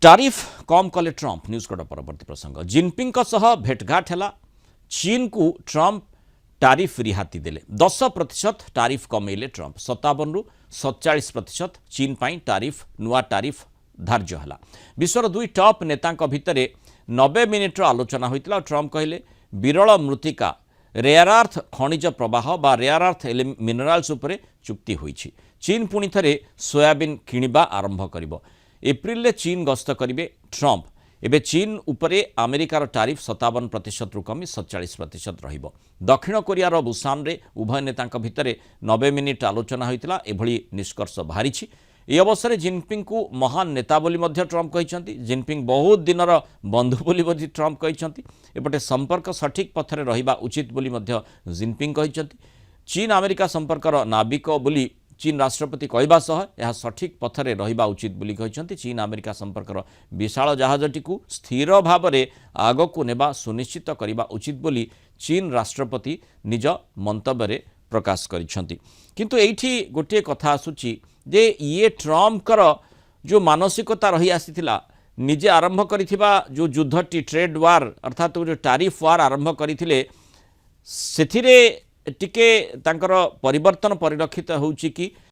tariff कम कले Trump news cut परवर्ती प्रसंग जिनपिंग भेटघाट है चीन को ट्रंप टारिफ रिहाती देले 10% टारिफ कमेले ट्रंप 57 रु 47% चीन पाई टारिफ नुआ टारिफ धार्य है विश्वर दुई टॉप नेता भितर 90 मिनिट्र आलोचना होता ट्रंप कहले विरल मृत्तिका रेयर अर्थ खनिज प्रवाह बा रेयर अर्थ मिनराल्स उपरे चुक्ति होईछि चीन पुणी थे सोयाबीन किणवा आरंभ करिबो एप्रिल चीन गस्त करेंगे ट्रंप एबे चीन उपरे अमेरिकार टारिफ 57% रु कमी 47% रहिबो दक्षिण कोरियार बुसान रे उभय नेता भितर 90 मिनिट आलोचना होता एभली निष्कर्ष बाहरी ए अवसर जिनपिंग को महान नेता बोली मध्य ट्रंप कहते जिनपिंग बहुत दिनर बंधु बोली मध्य ट्रंप कहते एपटे संपर्क सठिक पथरे रहिबा उचित बोली मध्य जिनपिंग कहते चीन अमेरिका संपर्कर नाविक बोली चीन राष्ट्रपति कहवा सह यह सठिक पथरे रहिबा उचित बोली कहते चीन अमेरिका संपर्कर विशाल जहाजटी को स्थिर भाव में आगकू नेबा सुनिश्चित करने उचित बोली चीन राष्ट्रपति निज मंतव्य प्रकाश करिसेंती किंतु एठी गोटे कथा आसुची जे ये ट्रंपकर जो मानसिकता रही आसीथिला निजे आरंभ करिथिबा जो युद्धटी ट्रेड वार अर्थात जो टारिफ वार आरंभ करथिले सेथिरे टिके तांकर परिवर्तन परिलक्षित होउची कि